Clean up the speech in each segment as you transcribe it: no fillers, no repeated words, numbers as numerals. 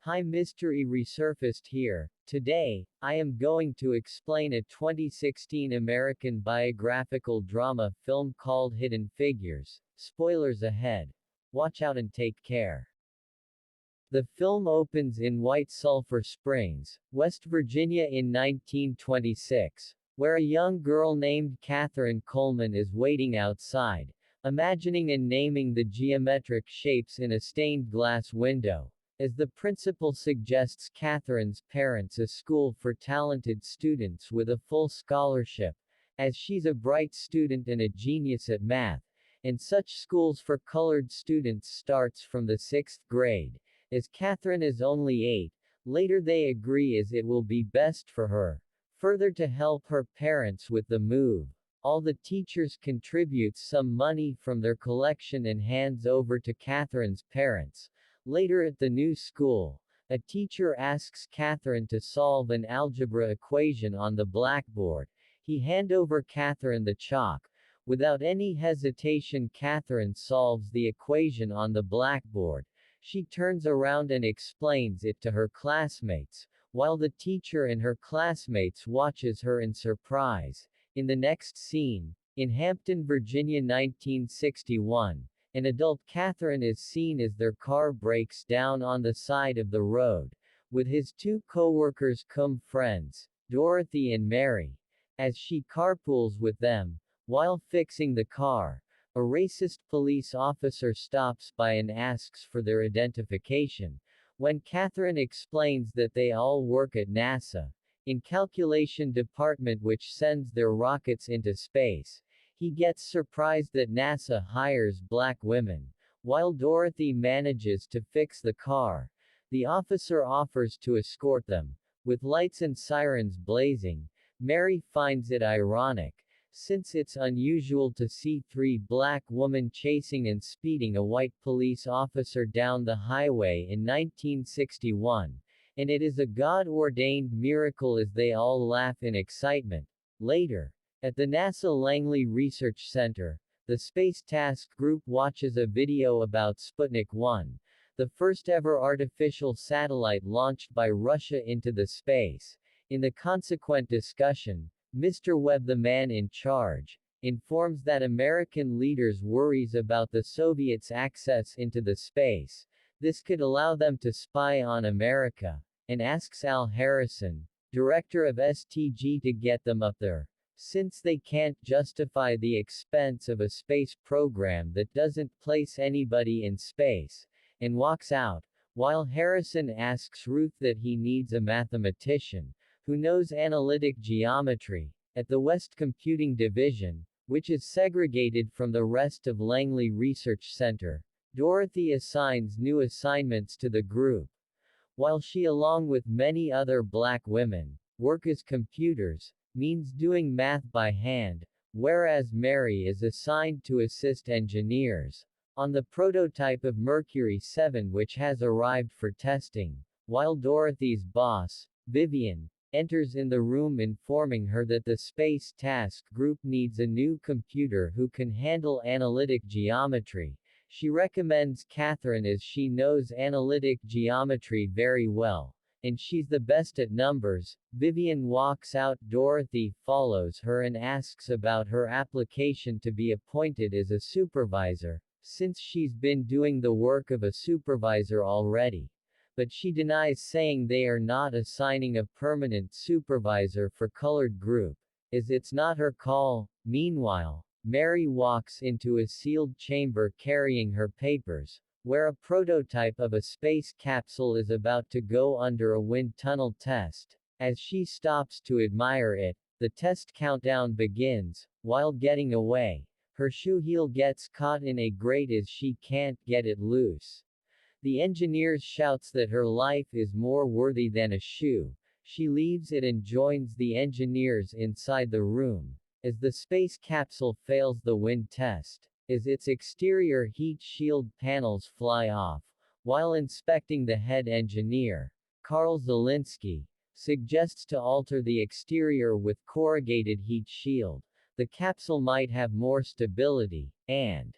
Hi Mystery Resurfaced here. Today, I am going to explain a 2016 American biographical drama film called Hidden Figures. Spoilers ahead. Watch out and take care. The film opens in White Sulphur Springs, West Virginia in 1926, where a young girl named Catherine Coleman is waiting outside, imagining and naming the geometric shapes in a stained glass window. As the principal suggests, Catherine's parents a school for talented students with a full scholarship, as she's a bright student and a genius at math, and such schools for colored students starts from the 6th grade. As Catherine is only 8, later they agree as it will be best for her. Further, to help her parents with the move, all the teachers contribute some money from their collection and hands over to Catherine's parents. Later at the new school, a teacher asks Catherine to solve an algebra equation on the blackboard. He hand over Catherine the chalk. Without any hesitation, Catherine solves the equation on the blackboard. She turns around and explains it to her classmates, while the teacher and her classmates watches her in surprise. In the next scene, in Hampton, Virginia 1961, an adult Catherine is seen as their car breaks down on the side of the road, with his two co-workers cum friends, Dorothy and Mary. As she carpools with them, while fixing the car, a racist police officer stops by and asks for their identification. When Catherine explains that they all work at NASA, in calculation department which sends their rockets into space, he gets surprised that NASA hires black women. While Dorothy manages to fix the car, the officer offers to escort them. With lights and sirens blazing, Mary finds it ironic, since it's unusual to see 3 black women chasing and speeding a white police officer down the highway in 1961, and it is a God-ordained miracle as they all laugh in excitement. Later, at the NASA Langley Research Center, the Space Task Group watches a video about Sputnik 1, the first ever artificial satellite launched by Russia into the space. In the consequent discussion, Mr. Webb, the man in charge, informs that American leaders worries about the Soviets' access into the space. This could allow them to spy on America, and asks Al Harrison, director of STG, to get them up there, since they can't justify the expense of a space program that doesn't place anybody in space, and walks out, while Harrison asks Ruth that he needs a mathematician who knows analytic geometry. At the West Computing Division, which is segregated from the rest of Langley Research Center, Dorothy assigns new assignments to the group. While she, along with many other black women, work as computers, means doing math by hand, whereas Mary is assigned to assist engineers on the prototype of Mercury 7 which has arrived for testing, while Dorothy's boss, Vivian, enters in the room informing her that the Space Task Group needs a new computer who can handle analytic geometry. She recommends Catherine as she knows analytic geometry very well, and she's the best at numbers. Vivian walks out. Dorothy follows her and asks about her application to be appointed as a supervisor, since she's been doing the work of a supervisor already. But she denies, saying they are not assigning a permanent supervisor for colored group, as it's not her call. Meanwhile, Mary walks into a sealed chamber carrying her papers, where a prototype of a space capsule is about to go under a wind tunnel test. As she stops to admire it, the test countdown begins. While getting away, her shoe heel gets caught in a grate as she can't get it loose. The engineer shouts that her life is more worthy than a shoe. She leaves it and joins the engineers inside the room, as the space capsule fails the wind test, as its exterior heat shield panels fly off. While inspecting, the head engineer, Carl Zielinski, suggests to alter the exterior with corrugated heat shield. The capsule might have more stability, and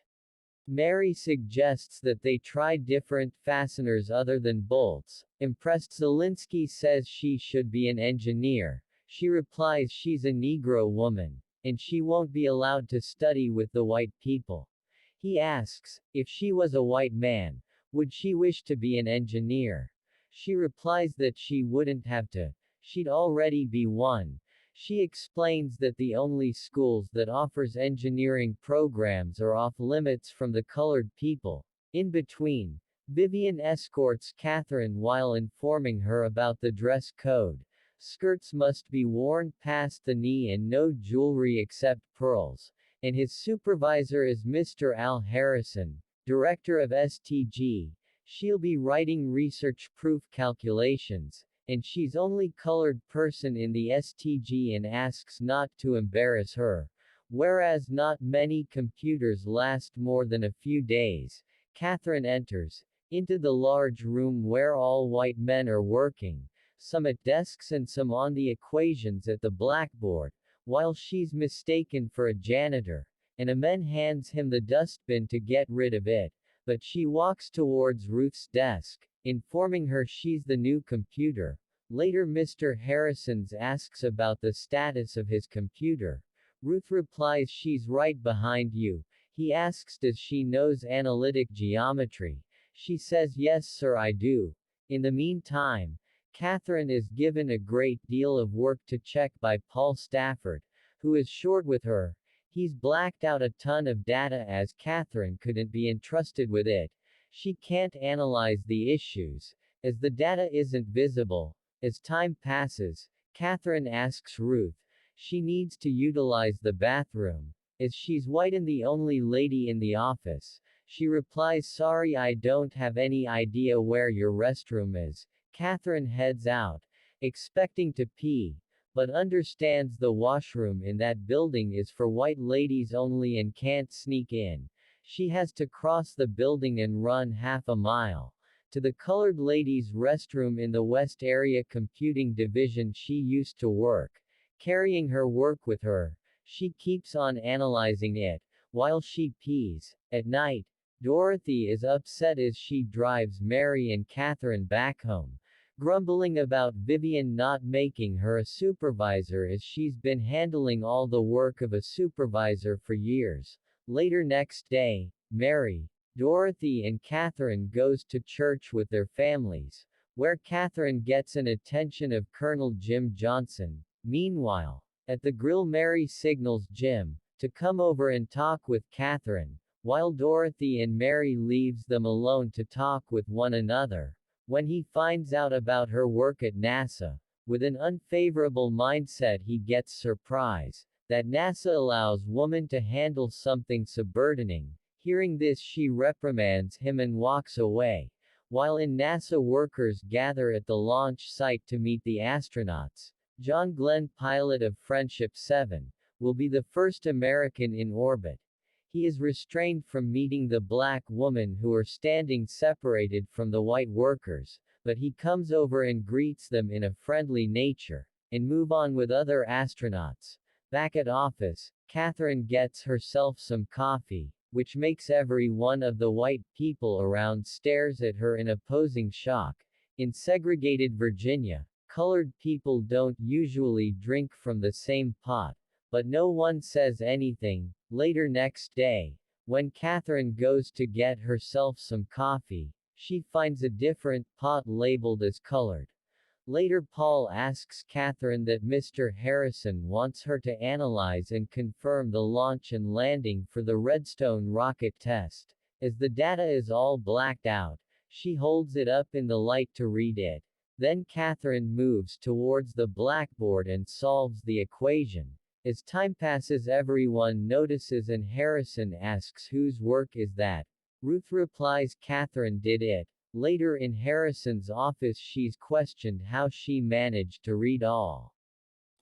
Mary suggests that they try different fasteners other than bolts. Impressed, Zelinsky says she should be an engineer. She replies she's a Negro woman, and she won't be allowed to study with the white people. He asks, if she was a white man, would she wish to be an engineer? She replies that she wouldn't have to. She'd already be one. She explains that the only schools that offers engineering programs are off limits from the colored people. In between, Vivian escorts Katherine while informing her about the dress code. Skirts must be worn past the knee and no jewelry except pearls. And his supervisor is Mr. Al Harrison, director of STG. She'll be writing research-proof calculations, and she's only colored person in the STG and asks not to embarrass her. Whereas not many computers last more than a few days, Katherine enters into the large room where all white men are working, some at desks and some on the equations at the blackboard, while she's mistaken for a janitor, and a man hands him the dustbin to get rid of it, but she walks towards Ruth's desk, informing her she's the new computer. Later Mr. Harrison's asks about the status of his computer. Ruth replies she's right behind you. He asks does she knows analytic geometry. She says yes sir I do. In the meantime, Katherine is given a great deal of work to check by Paul Stafford, who is short with her. He's blacked out a ton of data as Katherine couldn't be entrusted with it. She can't analyze the issues, as the data isn't visible. As time passes, Katherine asks Ruth. She needs to utilize the bathroom, as she's white and the only lady in the office. She replies sorry I don't have any idea where your restroom is. Katherine heads out, expecting to pee, but understands the washroom in that building is for white ladies only and can't sneak in. She has to cross the building and run half a mile to the colored ladies' restroom in the West Area Computing Division she used to work. Carrying her work with her, she keeps on analyzing it while she pees. At night, Dorothy is upset as she drives Mary and Katherine back home, grumbling about Vivian not making her a supervisor as she's been handling all the work of a supervisor for years. Later next day, Mary, Dorothy and Katherine goes to church with their families, where Katherine gets an attention of Colonel Jim Johnson. Meanwhile, at the grill Mary signals Jim to come over and talk with Katherine, while Dorothy and Mary leaves them alone to talk with one another. When he finds out about her work at NASA, with an unfavorable mindset he gets surprised that NASA allows women to handle something subburdening. Hearing this she reprimands him and walks away. While in NASA workers gather at the launch site to meet the astronauts. John Glenn, pilot of Friendship 7, will be the first American in orbit. He is restrained from meeting the black woman who are standing separated from the white workers, but he comes over and greets them in a friendly nature, and move on with other astronauts. Back at office, Katherine gets herself some coffee, which makes every one of the white people around stares at her in opposing shock. In segregated Virginia, colored people don't usually drink from the same pot, but no one says anything. Later next day, when Katherine goes to get herself some coffee, she finds a different pot labeled as colored. Later Paul asks Katherine that Mr. Harrison wants her to analyze and confirm the launch and landing for the Redstone rocket test. As the data is all blacked out, she holds it up in the light to read it. Then Katherine moves towards the blackboard and solves the equation. As time passes everyone notices and Harrison asks whose work is that. Ruth replies Katherine did it. Later in Harrison's office she's questioned how she managed to read all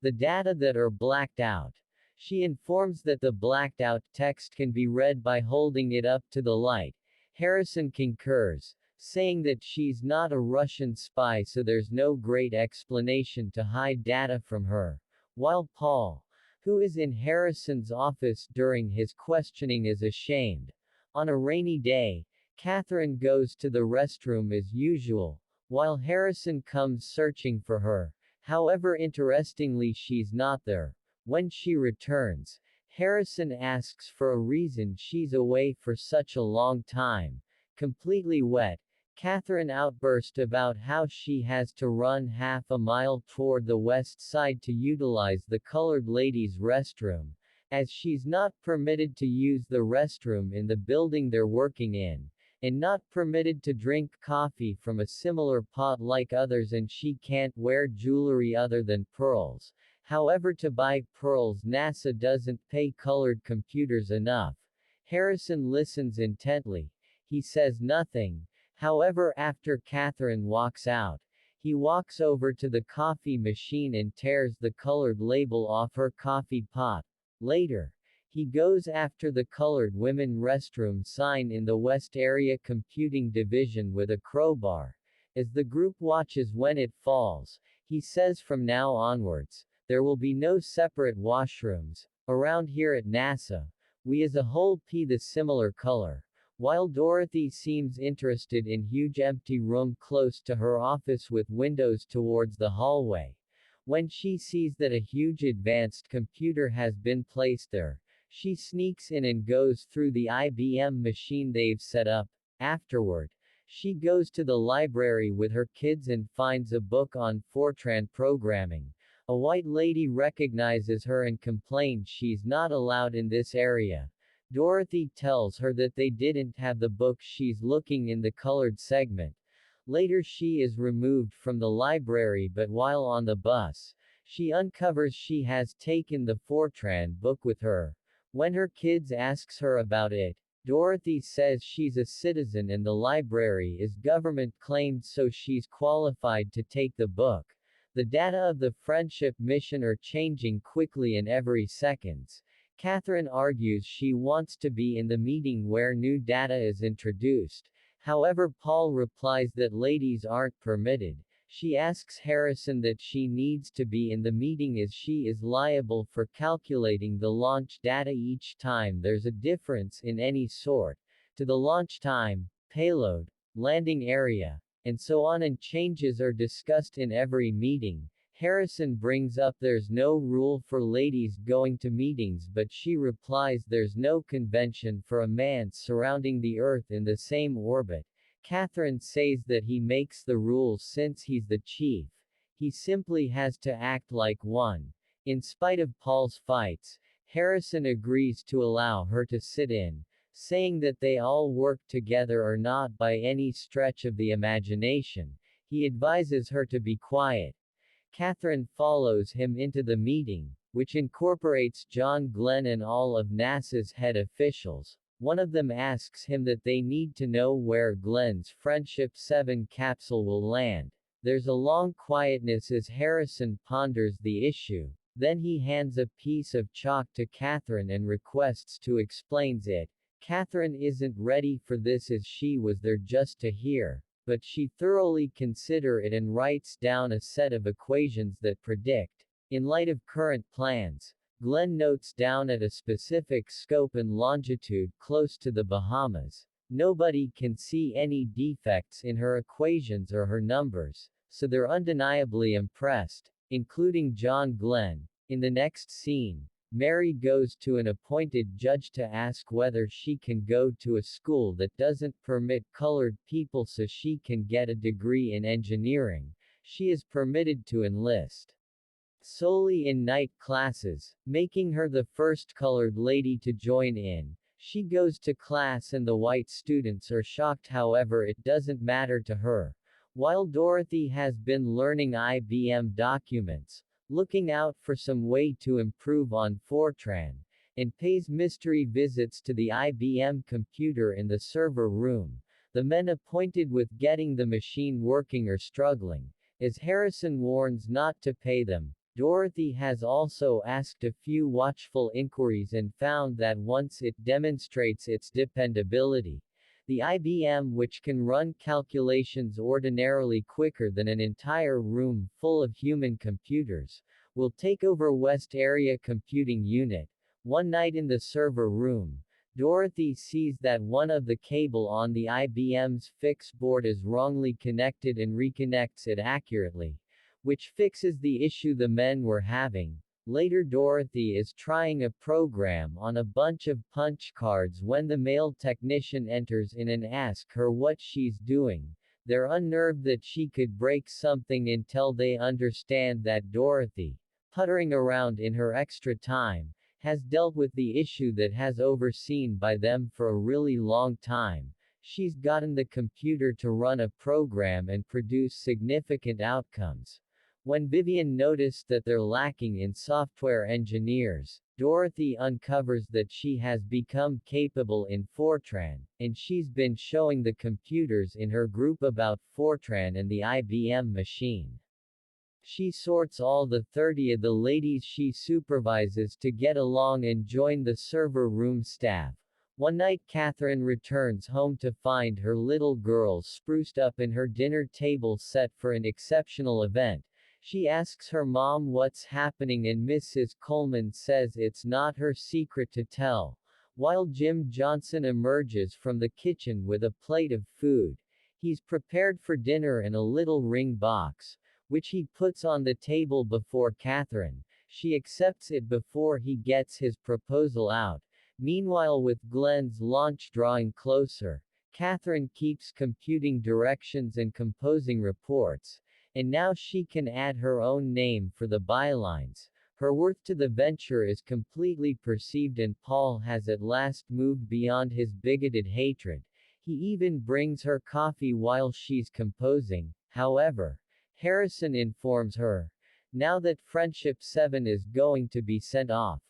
the data that are blacked out. She informs that the blacked out text can be read by holding it up to the light. Harrison concurs, saying that she's not a Russian spy so there's no great explanation to hide data from her. While Paul, who is in Harrison's office during his questioning is ashamed On a rainy day, Katherine goes to the restroom as usual, while Harrison comes searching for her. However, interestingly, she's not there. When she returns, Harrison asks for a reason she's away for such a long time. Completely wet, Katherine outbursts about how she has to run half a mile toward the west side to utilize the colored ladies' restroom, as she's not permitted to use the restroom in the building they're working in, and not permitted to drink coffee from a similar pot like others, and she can't wear jewelry other than pearls. However, to buy pearls, NASA doesn't pay colored computers enough. Harrison listens intently. He says nothing. However, after Katherine walks out, he walks over to the coffee machine and tears the colored label off her coffee pot. Later, he goes after the colored women restroom sign in the West Area Computing Division with a crowbar. As the group watches when it falls, he says from now onwards, there will be no separate washrooms. Around here at NASA, we as a whole pee the similar color. While Dorothy seems interested in huge empty room close to her office with windows towards the hallway, when she sees that a huge advanced computer has been placed there, she sneaks in and goes through the IBM machine they've set up. Afterward, she goes to the library with her kids and finds a book on Fortran programming. A white lady recognizes her and complains she's not allowed in this area. Dorothy tells her that they didn't have the book she's looking in the colored segment. Later she is removed from the library, but while on the bus, she uncovers she has taken the Fortran book with her. When her kids asks her about it, Dorothy says she's a citizen and the library is government claimed, so she's qualified to take the book. The data of the friendship mission are changing quickly and every seconds. Katherine argues she wants to be in the meeting where new data is introduced. However, Paul replies that ladies aren't permitted. She asks Harrison that she needs to be in the meeting as she is liable for calculating the launch data each time there's a difference in any sort, to the launch time, payload, landing area, and so on, and changes are discussed in every meeting. Harrison brings up there's no rule for ladies going to meetings, but she replies there's no convention for a man surrounding the Earth in the same orbit. Katherine says that he makes the rules since he's the chief. He simply has to act like one. In spite of Paul's fights, Harrison agrees to allow her to sit in, saying that they all work together or not by any stretch of the imagination. He advises her to be quiet. Katherine follows him into the meeting, which incorporates John Glenn and all of NASA's head officials. One of them asks him that they need to know where Glenn's Friendship 7 capsule will land. There's a long quietness as Harrison ponders the issue. Then he hands a piece of chalk to Katherine and requests to explain it. Katherine isn't ready for this as she was there just to hear, but she thoroughly considers it and writes down a set of equations that predict, in light of current plans, Glenn notes down at a specific scope and longitude close to the Bahamas. Nobody can see any defects in her equations or her numbers, so they're undeniably impressed, including John Glenn. In the next scene, Mary goes to an appointed judge to ask whether she can go to a school that doesn't permit colored people so she can get a degree in engineering. She is permitted to enlist solely in night classes, making her the first colored lady to join in. She goes to class and the white students are shocked, however it doesn't matter to her. While Dorothy has been learning IBM documents, looking out for some way to improve on Fortran, and pays mystery visits to the IBM computer in the server room, the men appointed with getting the machine working are struggling. As Harrison warns not to pay them, Dorothy has also asked a few watchful inquiries and found that once it demonstrates its dependability, the IBM, which can run calculations ordinarily quicker than an entire room full of human computers, will take over West Area Computing Unit. One night in the server room, Dorothy sees that one of the cable on the IBM's fix board is wrongly connected and reconnects it accurately, which fixes the issue the men were having. Later Dorothy is trying a program on a bunch of punch cards when the male technician enters in and asks her what she's doing. They're unnerved that she could break something until they understand that Dorothy, puttering around in her extra time, has dealt with the issue that has overseen by them for a really long time. She's gotten the computer to run a program and produce significant outcomes. When Vivian noticed that they're lacking in software engineers, Dorothy uncovers that she has become capable in Fortran, and she's been showing the computers in her group about Fortran and the IBM machine. She sorts all the 30 of the ladies she supervises to get along and join the server room staff. One night Katherine returns home to find her little girl spruced up in her dinner table set for an exceptional event. She asks her mom what's happening and Mrs. Coleman says it's not her secret to tell. While Jim Johnson emerges from the kitchen with a plate of food. He's prepared for dinner in a little ring box, which he puts on the table before Katherine. She accepts it before he gets his proposal out. Meanwhile, with Glenn's launch drawing closer, Katherine keeps computing directions and composing reports. And now she can add her own name for the bylines. Her worth to the venture is completely perceived and Paul has at last moved beyond his bigoted hatred. He even brings her coffee while she's composing. However, Harrison informs her, now that Friendship 7 is going to be sent off.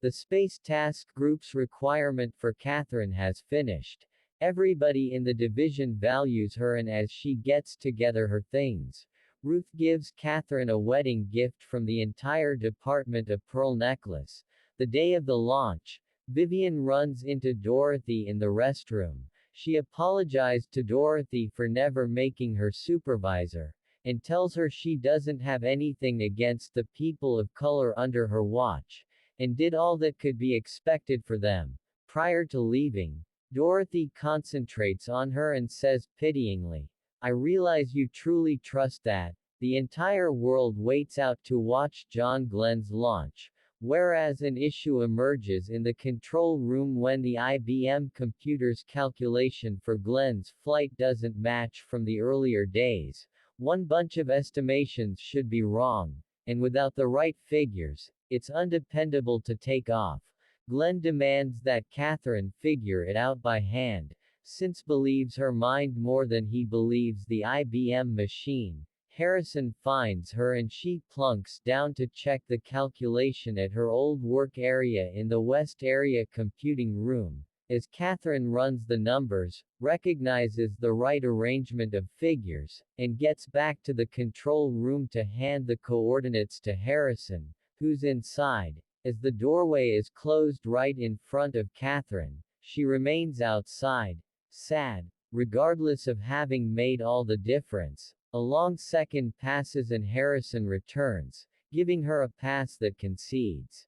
The Space Task Group's requirement for Katherine has finished. Everybody in the division values her and as she gets together her things, Ruth gives Katherine a wedding gift from the entire department, a pearl necklace. The day of the launch, Vivian runs into Dorothy in the restroom. She apologized to Dorothy for never making her supervisor, and tells her she doesn't have anything against the people of color under her watch, and did all that could be expected for them. Prior to leaving, Dorothy concentrates on her and says pityingly, I realize you truly trust that. The entire world waits out to watch John Glenn's launch, whereas an issue emerges in the control room when the IBM computer's calculation for Glenn's flight doesn't match from the earlier days. One bunch of estimations should be wrong, and without the right figures, it's undependable to take off. Glenn demands that Katherine figure it out by hand, since believes her mind more than he believes the IBM machine. Harrison finds her and she plunks down to check the calculation at her old work area in the West Area computing room. As Katherine runs the numbers, recognizes the right arrangement of figures, and gets back to the control room to hand the coordinates to Harrison, who's inside. As the doorway is closed right in front of Katherine, she remains outside, sad. Regardless of having made all the difference, a long second passes and Harrison returns, giving her a pass that concedes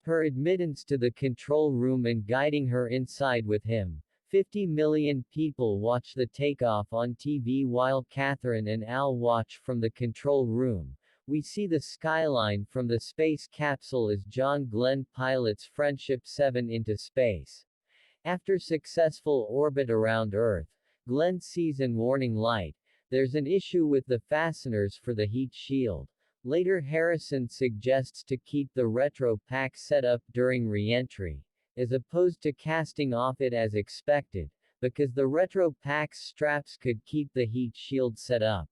her admittance to the control room and guiding her inside with him. 50 million people watch the takeoff on TV while Katherine and Al watch from the control room. We see the skyline from the space capsule as John Glenn pilots Friendship 7 into space. After successful orbit around Earth, Glenn sees an warning light. There's an issue with the fasteners for the heat shield. Later Harrison suggests to keep the retro pack set up during re-entry, as opposed to casting off it as expected, because the retro pack's straps could keep the heat shield set up.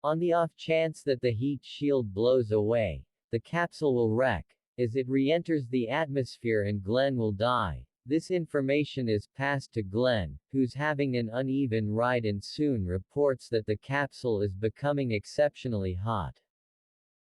On the off chance that the heat shield blows away, the capsule will wreck, as it re-enters the atmosphere and Glenn will die. This information is passed to Glenn, who's having an uneven ride and soon reports that the capsule is becoming exceptionally hot.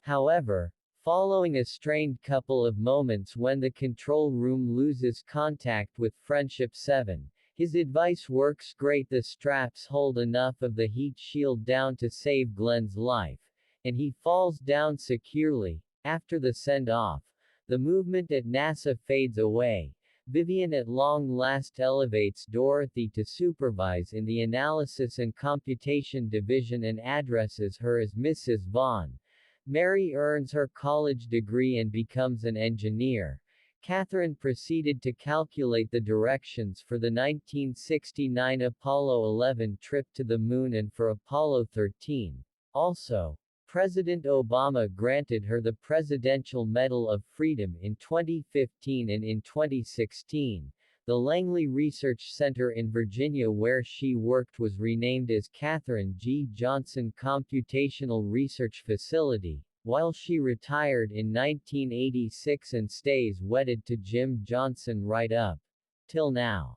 However, following a strained couple of moments when the control room loses contact with Friendship 7, his advice works great. The straps hold enough of the heat shield down to save Glenn's life, and he falls down securely. After the send-off, the movement at NASA fades away. Vivian at long last elevates Dorothy to supervise in the Analysis and Computation Division and addresses her as Mrs. Vaughan. Mary earns her college degree and becomes an engineer. Katherine proceeded to calculate the directions for the 1969 Apollo 11 trip to the Moon and for Apollo 13. Also, President Obama granted her the Presidential Medal of Freedom in 2015 and in 2016. The Langley Research Center in Virginia where she worked was renamed as Katherine G. Johnson Computational Research Facility, while she retired in 1986 and stays wedded to Jim Johnson right up till now.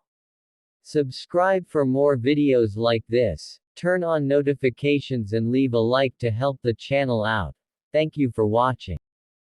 Subscribe for more videos like this, turn on notifications and leave a like to help the channel out. Thank you for watching.